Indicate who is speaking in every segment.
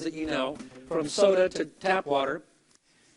Speaker 1: differences that you know from soda to tap water.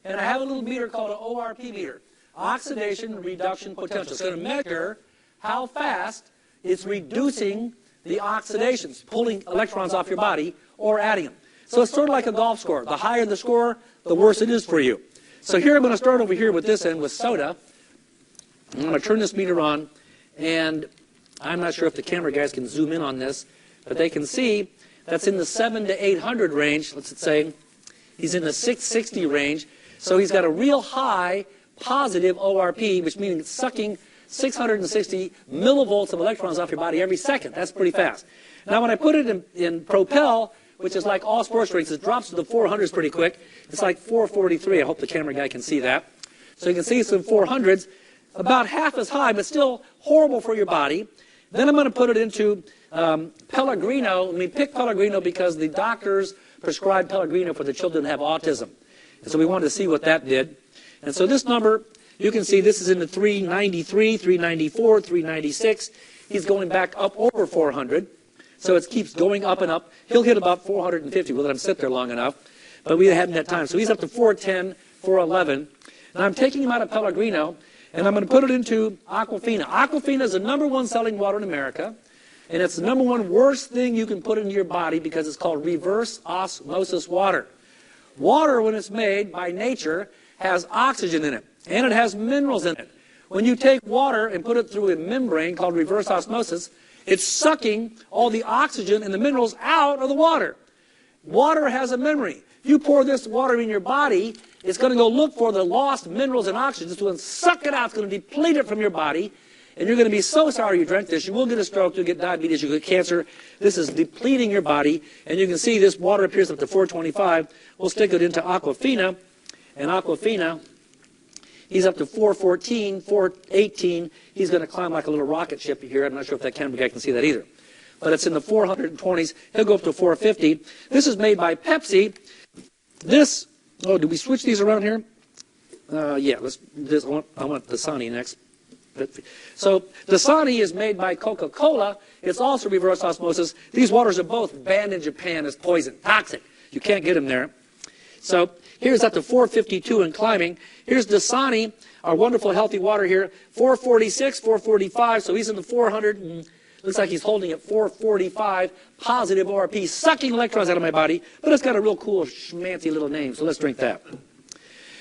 Speaker 1: And I have a little meter called an ORP meter, oxidation reduction potential. It's going to measure how fast it's reducing the oxidations, pulling electrons off your body or adding them. So it's sort of like a golf score. The higher the score, the worse it is for you. So here I'm going to start over here with this end with soda. I'm going to turn this meter on, and I'm not sure if the camera guys can zoom in on this, but they can see that's in the 700 to 800 range. Let's say he's in the 660 range. So he's got a real high positive ORP, which means it's sucking 660 millivolts of electrons off your body every second. That's pretty fast. Now when I put it in Propel, which is like all sports drinks, it drops to the 400s pretty quick. It's like 443. I hope the camera guy can see that. So you can see it's in 400s, about half as high, but still horrible for your body. Then I'm going to put it into Pellegrino. And we picked Pellegrino because the doctors prescribed Pellegrino for the children that have autism. And so we wanted to see what that did. And so this number, you can see this is in the 393, 394, 396. He's going back up over 400. So it keeps going up and up. He'll hit about 450. We'll let him sit there long enough. But we haven't had time. So he's up to 410, 411. And I'm taking him out of Pellegrino, and I'm going to put it into Aquafina. Aquafina is the #1 selling water in America. And it's the #1 worst thing you can put into your body because it's called reverse osmosis water. Water, when it's made by nature, has oxygen in it, and it has minerals in it. When you take water and put it through a membrane called reverse osmosis, it's sucking all the oxygen and the minerals out of the water. Water has a memory. If you pour this water in your body, it's going to go look for the lost minerals and oxygen. It's going to suck it out. It's going to deplete it from your body. And you're going to be so sorry you drank this. You will get a stroke. You'll get diabetes. You'll get cancer. This is depleting your body. And you can see this water appears up to 425. We'll stick it into Aquafina. And Aquafina, he's up to 414, 418. He's going to climb like a little rocket ship here. I'm not sure if that camera guy can see that either. But it's in the 420s. He'll go up to 450. This is made by Pepsi. This, oh, did we switch these around here? Yeah, I want Dasani next. So Dasani is made by Coca-Cola. It's also reverse osmosis. These waters are both banned in Japan as poison, toxic. You can't get them there. So here's up to 452 and climbing. Here's Dasani, our wonderful healthy water here, 446, 445. So he's in the 400, and looks like he's holding at 445, positive ORP, sucking electrons out of my body. But it's got a real cool, schmancy little name. So let's drink that.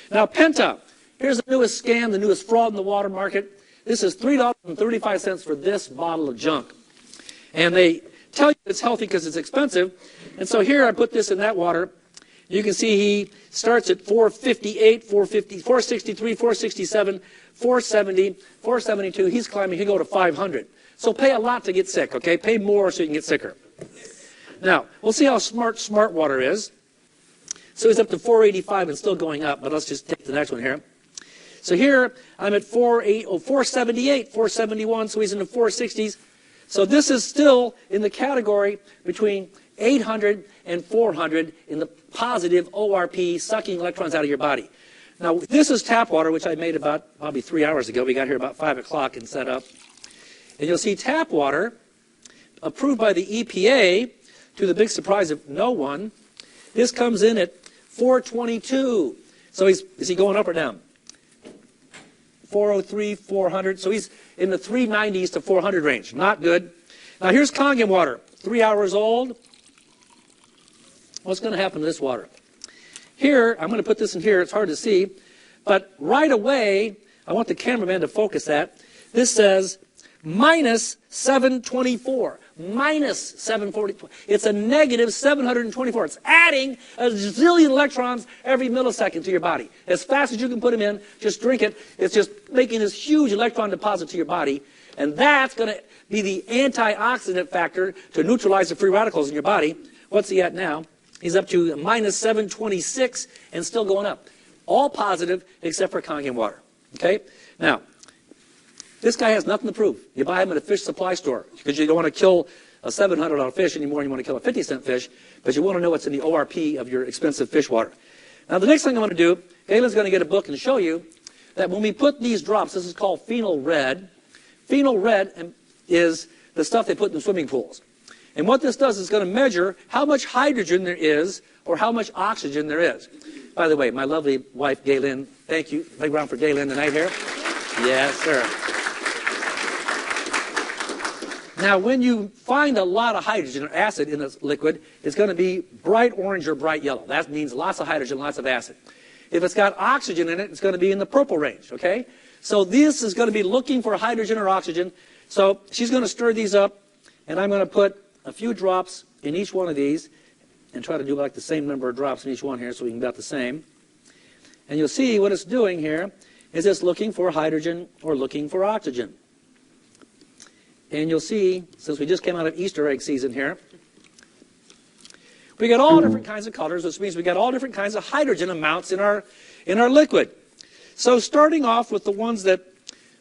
Speaker 1: Now Penta. Here's the newest scam, the newest fraud in the water market. This is $3.35 for this bottle of junk. And they tell you it's healthy because it's expensive. And so here I put this in that water. You can see he starts at 458, 450, 463, 467, 470, 472. He's climbing. He'll go to 500. So pay a lot to get sick, okay? Pay more so you can get sicker. Now, we'll see how smart water is. So he's up to 485 and still going up. But let's just take the next one here. So here, I'm at 478, 471, so he's in the 460s. So this is still in the category between 800 and 400 in the positive ORP, sucking electrons out of your body. Now, this is tap water, which I made about probably 3 hours ago. We got here about 5 o'clock and set up. And you'll see tap water, approved by the EPA, to the big surprise of no one. This comes in at 422. So is he going up or down? 403, 400. So he's in the 390s to 400 range. Not good. Now here's Kangen water, 3 hours old. What's going to happen to this water? Here, I'm going to put this in here. It's hard to see. But right away, I want the cameraman to focus that. This says minus 724. Minus 744. It's a negative 724. It's adding a zillion electrons every millisecond to your body. As fast as you can put them in, just drink it. It's just making this huge electron deposit to your body. And that's going to be the antioxidant factor to neutralize the free radicals in your body. What's he at now? He's up to minus 726 and still going up. All positive except for Kangen water. Okay? Now, this guy has nothing to prove. You buy him at a fish supply store because you don't want to kill a $700 fish anymore. You want to kill a 50-cent fish, but you want to know what's in the ORP of your expensive fish water. Now, the next thing I want to do, Galen's going to get a book and show you that when we put these drops, this is called phenol red. Phenol red is the stuff they put in the swimming pools. And what this does is going to measure how much hydrogen there is or how much oxygen there is. By the way, my lovely wife, Gaylyn, thank you. Big round for Gaylyn tonight here. Yes, sir. Now, when you find a lot of hydrogen or acid in a liquid, it's going to be bright orange or bright yellow. That means lots of hydrogen, lots of acid. If it's got oxygen in it, it's going to be in the purple range, okay? So this is going to be looking for hydrogen or oxygen. So she's going to stir these up, and I'm going to put a few drops in each one of these and try to do like the same number of drops in each one here so we can get the same. And you'll see what it's doing here is it's looking for hydrogen or looking for oxygen. And you'll see, since we just came out of Easter egg season here, we got all different kinds of colors, which means we got all different kinds of hydrogen amounts in our liquid. So starting off with the ones that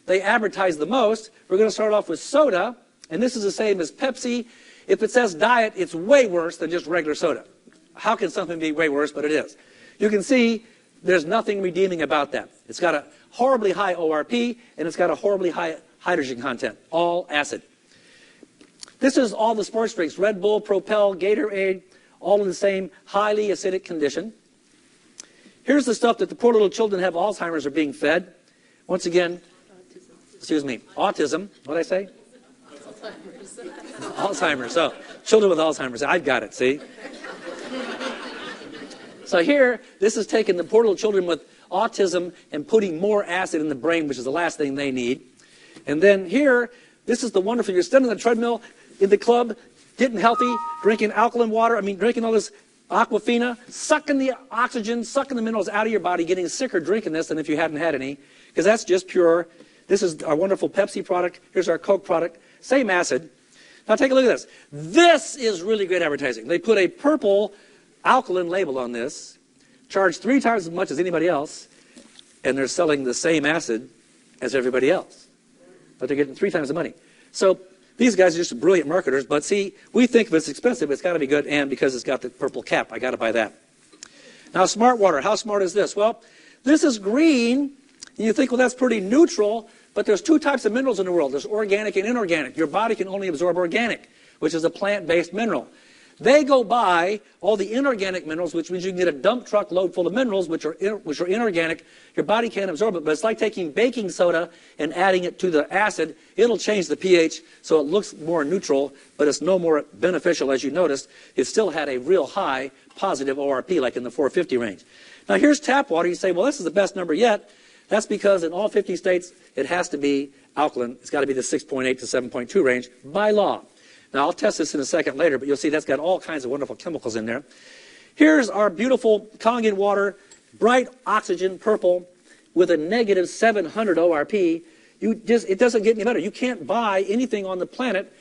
Speaker 1: they advertise the most, we're going to start off with soda, and this is the same as Pepsi. If it says diet, it's way worse than just regular soda. How can something be way worse? But it is. You can see there's nothing redeeming about that. It's got a horribly high ORP, and it's got a horribly high hydrogen content, all acid. This is all the sports drinks, Red Bull, Propel, Gatorade, all in the same highly acidic condition. Here's the stuff that the poor little children who have Alzheimer's are being fed. Once again, autism. What did I say? Alzheimer's. So, children with Alzheimer's. I've got it, see? So here, this is taking the poor little children with autism and putting more acid in the brain, which is the last thing they need. And then here, this is the wonderful, you're standing on the treadmill in the club, getting healthy, drinking alkaline water, drinking all this Aquafina, sucking the oxygen, sucking the minerals out of your body, getting sicker drinking this than if you hadn't had any, because that's just pure. This is our wonderful Pepsi product. Here's our Coke product. Same acid. Now take a look at this. This is really great advertising. They put a purple alkaline label on this, charge 3 times as much as anybody else, and they're selling the same acid as everybody else. But they're getting 3 times the money. So these guys are just brilliant marketers, but see, we think if it's expensive, it's got to be good, and because it's got the purple cap, I got to buy that. Now, smart water, how smart is this? Well, this is green, and you think, well, that's pretty neutral, but there's 2 types of minerals in the world. There's organic and inorganic. Your body can only absorb organic, which is a plant-based mineral. They go by all the inorganic minerals, which means you can get a dump truck load full of minerals, which are inorganic. Your body can't absorb it, but it's like taking baking soda and adding it to the acid. It'll change the pH so it looks more neutral, but it's no more beneficial, as you noticed. It still had a real high positive ORP, like in the 450 range. Now here's tap water. You say, well, this is the best number yet. That's because in all 50 states, it has to be alkaline. It's got to be the 6.8 to 7.2 range by law. Now, I'll test this in a second later, but you'll see that's got all kinds of wonderful chemicals in there. Here's our beautiful Kangen water, bright oxygen, purple, with a negative 700 ORP. It doesn't get any better. You can't buy anything on the planet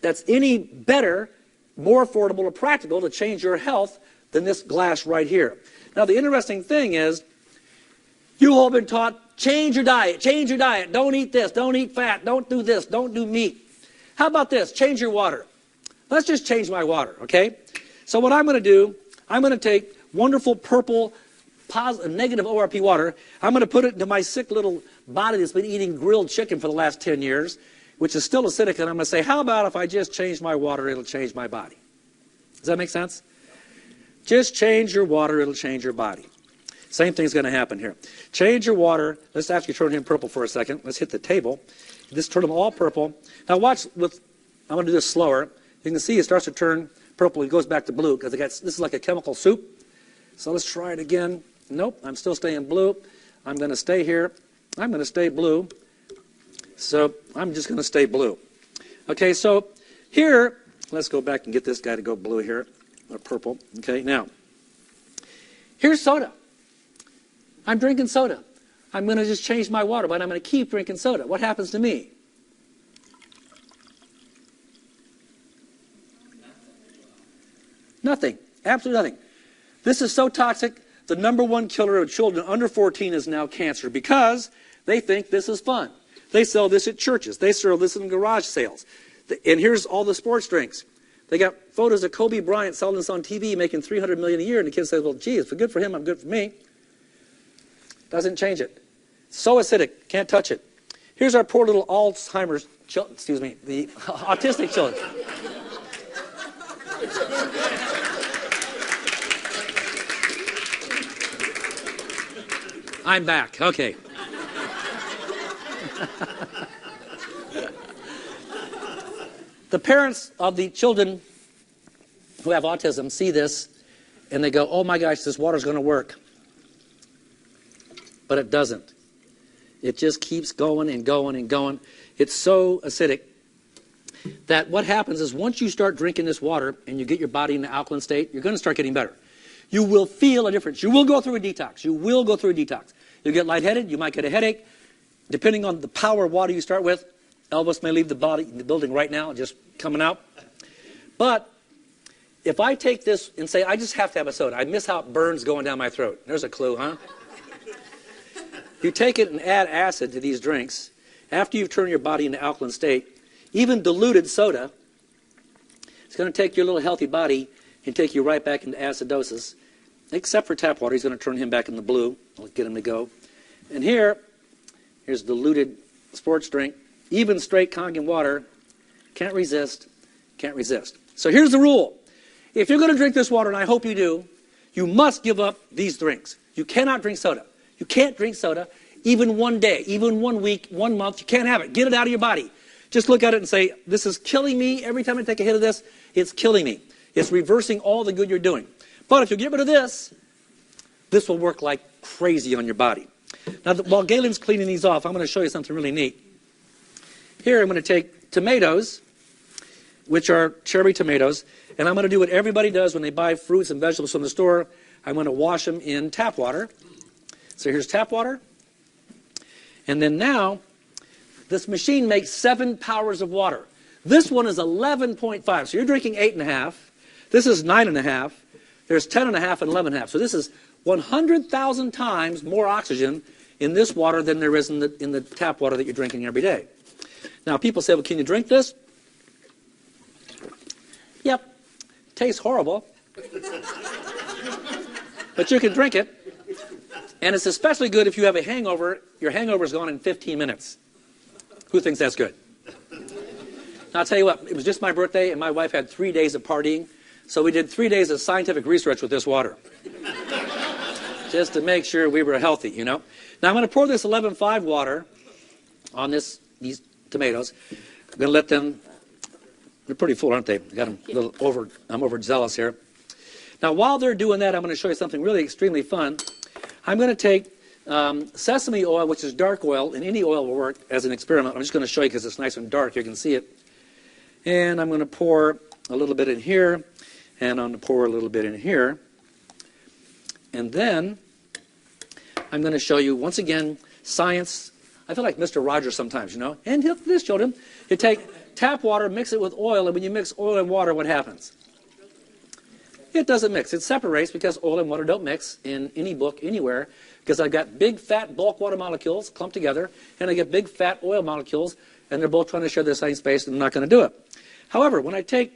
Speaker 1: that's any better, more affordable, or practical to change your health than this glass right here. Now, the interesting thing is, you've all been taught, change your diet, don't eat this, don't eat fat, don't do this, don't do meat. How about this? Change your water. Let's just change my water, okay? So what I'm going to do, I'm going to take wonderful purple negative ORP water. I'm going to put it into my sick little body that's been eating grilled chicken for the last 10 years, which is still acidic, and I'm going to say, how about if I just change my water, it'll change my body? Does that make sense? Just change your water, it'll change your body. Same thing's going to happen here. Change your water. Let's actually turn him purple for a second. Let's hit the table. Just turn them all purple. Now watch, I'm going to do this slower. You can see it starts to turn purple. It goes back to blue because this is like a chemical soup. So let's try it again. Nope, I'm still staying blue. I'm going to stay here. I'm going to stay blue. So I'm just going to stay blue. Okay, so here, let's go back and get this guy to go blue here, or purple. Okay, now, here's soda. I'm drinking soda. I'm going to just change my water, but I'm going to keep drinking soda. What happens to me? Nothing. Absolutely nothing. This is so toxic, the #1 killer of children under 14 is now cancer because they think this is fun. They sell this at churches. They sell this in garage sales. And here's all the sports drinks. They got photos of Kobe Bryant selling this on TV, making $300 million a year, and the kids say, well, gee, it's good for him, I'm good for me. Doesn't change it. So acidic, can't touch it. Here's our poor little Alzheimer's, the autistic children. I'm back. Okay. The parents of the children who have autism see this and they go, oh my gosh, this water's going to work. But it doesn't. It just keeps going and going and going. It's so acidic that what happens is once you start drinking this water and you get your body in the alkaline state, you're going to start getting better. You will feel a difference. You will go through a detox. You will go through a detox. You'll get lightheaded. You might get a headache. Depending on the power of water you start with, Elvis may leave the building right now, just coming out. But if I take this and say, I just have to have a soda, I miss how it burns going down my throat. There's a clue, huh? You take it and add acid to these drinks. After you've turned your body into alkaline state, even diluted soda, it's going to take your little healthy body and take you right back into acidosis. Except for tap water, he's going to turn him back into blue. I'll get him to go. And here's diluted sports drink. Even straight Kangen water. Can't resist. Can't resist. So here's the rule. If you're going to drink this water, and I hope you do, you must give up these drinks. You cannot drink soda. You can't drink soda even one day, even 1 week, 1 month. You can't have it. Get it out of your body. Just look at it and say, this is killing me. Every time I take a hit of this, it's killing me. It's reversing all the good you're doing. But if you get rid of this, this will work like crazy on your body. Now, while Galen's cleaning these off, I'm going to show you something really neat. Here, I'm going to take tomatoes, which are cherry tomatoes, and I'm going to do what everybody does when they buy fruits and vegetables from the store. I'm going to wash them in tap water. So here's tap water. And then now, this machine makes 7 powers of water. This one is 11.5. So you're drinking 8.5. This is 9.5. There's 10.5 and 11.5. So this is 100,000 times more oxygen in this water than there is in the tap water that you're drinking every day. Now, people say, well, can you drink this? Yep. Tastes horrible. But you can drink it. And it's especially good if you have a hangover. Your hangover is gone in 15 minutes. Who thinks that's good? Now, I'll tell you what. It was just my birthday, and my wife had 3 days of partying. So we did 3 days of scientific research with this water. Just to make sure we were healthy, you know. Now, I'm going to pour this 11.5 water on these tomatoes. I'm going to let them, they're pretty full, aren't they? Got them a little I'm overzealous here. Now, while they're doing that, I'm going to show you something really extremely fun. I'm going to take sesame oil, which is dark oil, and any oil will work as an experiment. I'm just going to show you because it's nice and dark. You can see it. And I'm going to pour a little bit in here, and I'm going to pour a little bit in here. And then I'm going to show you, once again, science. I feel like Mr. Rogers sometimes, you know. And this showed him. You take tap water, mix it with oil, and when you mix oil and water, what happens? It doesn't mix. It separates because oil and water don't mix in any book, anywhere, because I've got big, fat bulk water molecules clumped together, and I get big, fat oil molecules, and they're both trying to share the same space, and I'm not going to do it. However, when I take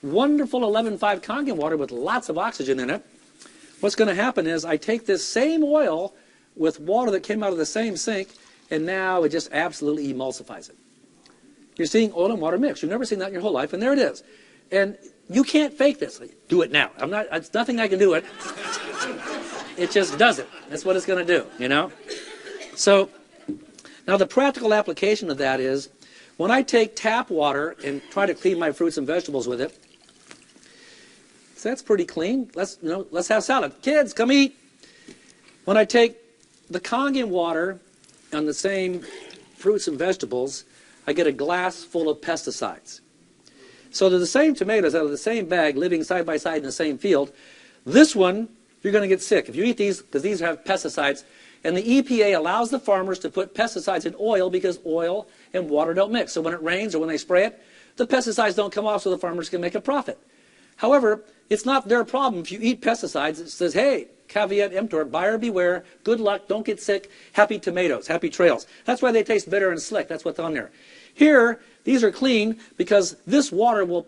Speaker 1: wonderful 11.5 Kangen water with lots of oxygen in it, what's going to happen is I take this same oil with water that came out of the same sink, and now it just absolutely emulsifies it. You're seeing oil and water mix. You've never seen that in your whole life, and there it is. And you can't fake this. Do it now. It's nothing I can do it. It just does it. That's what it's going to do, you know? So, now the practical application of that is, when I take tap water and try to clean my fruits and vegetables with it, so that's pretty clean. Let's have salad. Kids, come eat. When I take the Kangen water on the same fruits and vegetables, I get a glass full of pesticides. So they're the same tomatoes out of the same bag living side by side in the same field. This one, you're going to get sick. If you eat these, because these have pesticides, and the EPA allows the farmers to put pesticides in oil because oil and water don't mix. So when it rains or when they spray it, the pesticides don't come off so the farmers can make a profit. However, it's not their problem. If you eat pesticides, it says, hey, caveat emptor, buyer beware, good luck, don't get sick, happy tomatoes, happy trails. That's why they taste bitter and slick. That's what's on there. Here, these are clean because this water will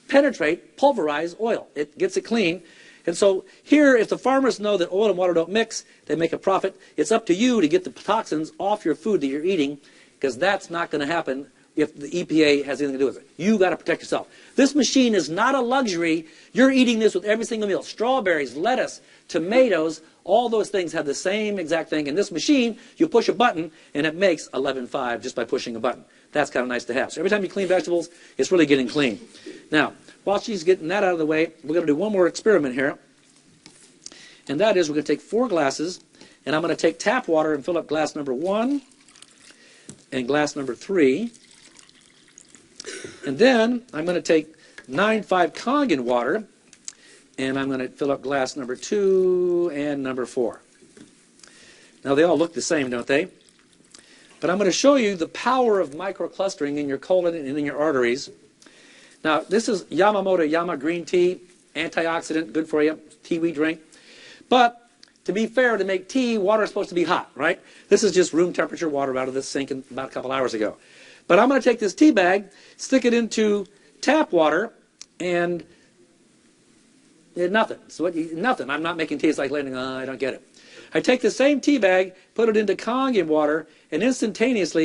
Speaker 1: penetrate, pulverize oil. It gets it clean. And so here, if the farmers know that oil and water don't mix, they make a profit. It's up to you to get the toxins off your food that you're eating, because that's not going to happen if the EPA has anything to do with it. You got to protect yourself. This machine is not a luxury. You're eating this with every single meal. Strawberries, lettuce, tomatoes, all those things have the same exact thing. In this machine, you push a button, and it makes 11.5 just by pushing a button. That's kind of nice to have. So every time you clean vegetables, it's really getting clean. Now, while she's getting that out of the way, we're going to do one more experiment here. And that is we're going to take 4 glasses, and I'm going to take tap water and fill up glass number 1 and glass number 3. And then I'm going to take 9.5 Kangen water, and I'm going to fill up glass number 2 and number 4. Now, they all look the same, don't they? But I'm going to show you the power of microclustering in your colon and in your arteries. Now, this is Yamamoto Yama green tea, antioxidant, good for you, tea we drink. But to be fair, to make tea, water is supposed to be hot, right? This is just room temperature water out of this sink about a couple hours ago. But I'm going to take this tea bag, stick it into tap water, and nothing. So nothing. I'm not making tea. It's like letting, I don't get it. I take the same tea bag, put it into Kangen water, and instantaneously